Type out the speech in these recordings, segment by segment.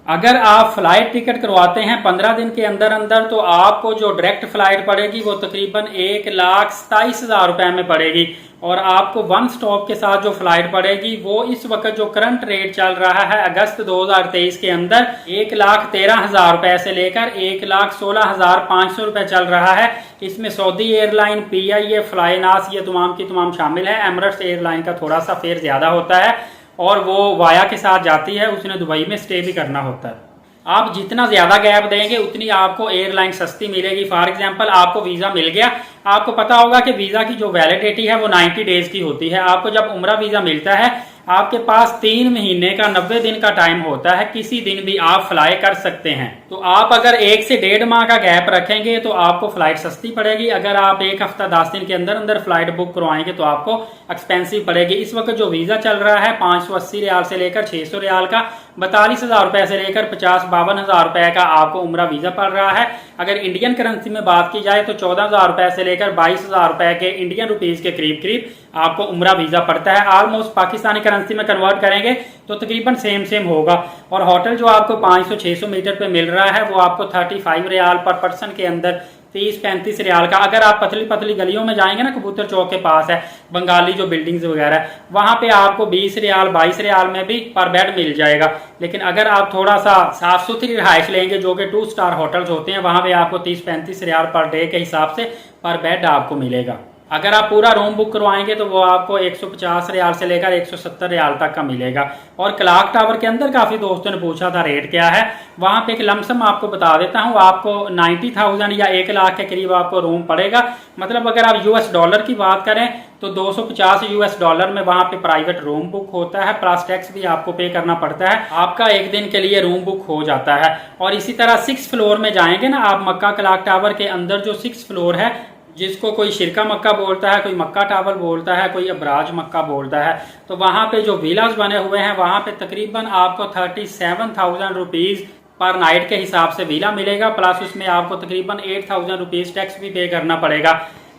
अगर आप flight ticket करवाते हैं 15 दिन के अंदर अंदर तो आपको जो डायरेक्ट फ्लाइट पड़ेगी वो तकरीबन 1,27,000 रुपए में पड़ेगी। और आपको वन स्टॉप के साथ जो फ्लाइट पड़ेगी वो इस वक्त जो करंट रेट चल रहा है अगस्त 2023 के अंदर 1,13,000 रुपए से लेकर 1,16,500 रुपए चल रहा है। इसमें सऊदी एयरलाइन, PIA, फ्लाईनास ये तमाम की तमाम शामिल है। एमिरेट्स एयरलाइन का थोड़ा सा फेयर ज्यादा होता है और वो वाया के साथ जाती है, उसने दुबई में स्टे भी करना होता है। आप जितना ज्यादा गैप देंगे उतनी आपको एयरलाइन सस्ती मिलेगी। फॉर एग्जांपल आपको वीजा मिल गया, आपको पता होगा कि वीजा की जो वैलिडिटी है वो 90 डेज की होती है। आपको जब उम्रा वीजा मिलता है आपके पास 3 महीने का 90 दिन का टाइम होता है, किसी दिन भी आप फ्लाई कर सकते हैं। तो आप अगर 1 से 1.5 माह का गैप रखेंगे तो आपको फ्लाइट सस्ती पड़ेगी। अगर आप 1 हफ्ता 10 दिन के अंदर अंदर फ्लाइट बुक करवाएंगे तो आपको एक्सपेंसिव पड़ेगी। इस वक्त जो वीजा चल रहा है 580 रियाल से लेकर 600 रियाल का, 42,000 रुपए से लेकर 50-52,000 रुपए का आपको उम्रा वीजा पड़ रहा है। अगर इंडियन करेंसी में बात की जाए तो 14,000 रुपए से लेकर 22,000 रुपए के इंडियन रुपीज के करीब करीब आपको उम्रा वीजा पड़ता है। ऑलमोस्ट पाकिस्तानी करेंसी में कन्वर्ट करेंगे तो तकरीबन सेम होगा। और होटल जो आपको 500-600 मीटर पे मिल रहा है वो आपको 35 रियाल पर पर्सन के अंदर, 30-35 रियाल का। अगर आप पतली पतली गलियों में जाएंगे ना, कबूतर चौक के पास है बंगाली जो बिल्डिंग्स वगैरह, वहां पे आपको 20 रियाल 22 रियाल में भी पर बेड मिल जाएगा। लेकिन अगर आप थोड़ा सा साफ सुथरी रिहाइश लेंगे जो कि 2 स्टार होटल्स होते हैं, वहां पे आपको 30-35 रियाल पर डे के हिसाब से पर बेड आपको मिलेगा। अगर आप पूरा रूम बुक करवाएंगे तो वो आपको 150 रियाल से लेकर 170 रियाल तक का मिलेगा। और क्लॉक टावर के अंदर काफी दोस्तों ने पूछा था रेट क्या है, वहां पे एक लमसम आपको बता देता हूं, आपको 90,000 या 1 लाख के करीब आपको रूम पड़ेगा। मतलब अगर आप US$ की बात करें तो $250 में वहां पे प्राइवेट रूम बुक होता है, प्लस टैक्स भी आपको पे करना पड़ता है। आपका एक दिन के लिए रूम बुक हो जाता है। और इसी तरह 6th फ्लोर में जाएंगे ना आप, मक्का क्लॉक टावर के अंदर जो 6th फ्लोर है, जिसको कोई शिरका मक्का बोलता है, कोई मक्का टावर बोलता है, कोई अबराज मक्का बोलता है, तो वहां पे जो विलास बने हुए हैं वहां पे तकरीबन आपको 37,000 रुपीज पर नाइट के हिसाब से विला मिलेगा। प्लस उसमें आपको तकरीबन 8,000 रुपीज टैक्स भी पे करना पड़ेगा।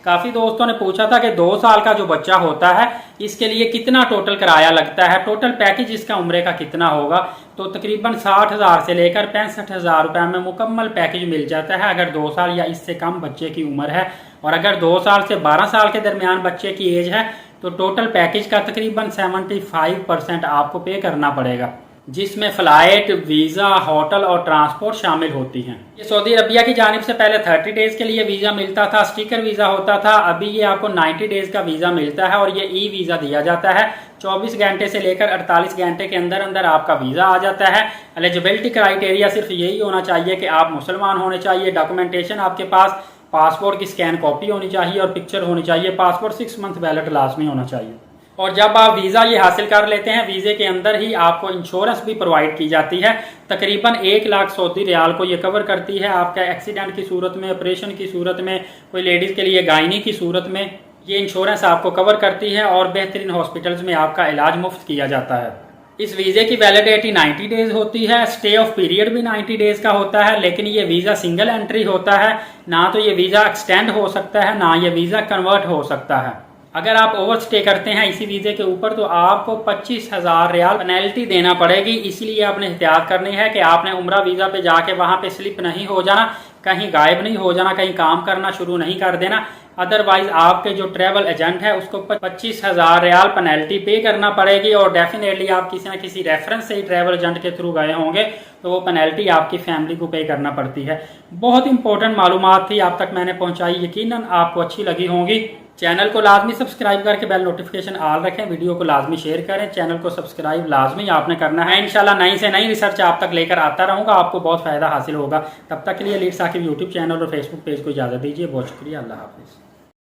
काफी दोस्तों ने पूछा था कि 2 साल का जो बच्चा होता है इसके लिए कितना टोटल किराया लगता है, टोटल पैकेज इसका उम्रे का कितना होगा। तो तकरीबन 60,000 से लेकर 65,000 रुपए में मुकम्मल पैकेज मिल जाता है अगर 2 साल या इससे कम बच्चे की उम्र है। और अगर 2 साल से 12 साल के दरमियान बच्चे की एज है तो टोटल पैकेज का तकरीबन 75% आपको पे करना पड़ेगा, जिसमें फ्लाइट, वीजा, होटल और ट्रांसपोर्ट शामिल होती हैं। ये सऊदी अरबिया की जानिब से पहले 30 डेज के लिए वीजा मिलता था, स्टिकर वीजा होता था। अभी ये आपको 90 डेज का वीजा मिलता है और ये ई वीजा दिया जाता है। 24 घंटे से लेकर 48 घंटे के अंदर अंदर आपका वीजा आ जाता है। एलिजिबिलिटी क्राइटेरिया सिर्फ यही होना चाहिए कि आप मुसलमान होने चाहिए, डॉक्यूमेंटेशन आपके पास, पासपोर्ट की स्कैन कॉपी होनी चाहिए और पिक्चर होनी चाहिए, पासपोर्ट 6 मंथ वैलिड लाजमी होना चाहिए। और जब आप वीजा ये हासिल कर लेते हैं, वीजे के अंदर ही आपको इंश्योरेंस भी प्रोवाइड की जाती है। तकरीबन 1 लाख सऊदी रियाल को ये कवर करती है। आपका एक्सीडेंट की सूरत में, ऑपरेशन की सूरत में, कोई लेडीज के लिए गायनी की सूरत में ये इंश्योरेंस आपको कवर करती है और बेहतरीन हॉस्पिटल्स में आपका इलाज मुफ्त किया जाता है। इस वीजे की वैलिडिटी 90 डेज होती है। स्टे ऑफ पीरियड भी 90 डेज का होता है, लेकिन ये वीजा सिंगल एंट्री होता है, ना तो ये वीजा एक्सटेंड हो सकता है ना ये वीजा कन्वर्ट हो सकता है। अगर आप ओवर स्टे करते हैं इसी वीजे के ऊपर तो आपको 25,000 रियाल पेनल्टी देना पड़ेगी। इसलिए आपने एहतियात करनी है कि आपने उम्रा वीजा पे जाके वहां पे स्लिप नहीं हो जाना, कहीं गायब नहीं हो जाना, कहीं काम करना शुरू नहीं कर देना। अदरवाइज आपके जो ट्रेवल एजेंट है उसको 25,000 रियाल पेनल्टी पे करना पड़ेगी। और डेफिनेटली आप किसी न किसी रेफरेंस से ही ट्रेवल एजेंट के थ्रू गए होंगे तो वो पेनल्टी आपकी फैमिली को पे करना पड़ती है। बहुत इंपॉर्टेंट मालूमात थी, आप तक मैंने पहुंचाई, यकीनन आपको अच्छी लगी होंगी। चैनल को लाजमी सब्सक्राइब करके बेल नोटिफिकेशन ऑल रखें, वीडियो को लाजमी शेयर करें, चैनल को सब्सक्राइब लाजमी आपने करना है। इंशाल्लाह नई से नई रिसर्च आप तक लेकर आता रहूंगा, आपको बहुत फायदा हासिल होगा। तब तक के लिए लीड साकिब यूट्यूब चैनल और फेसबुक पेज को इजाजत दीजिए। बहुत शुक्रिया, अल्लाह हाफिज।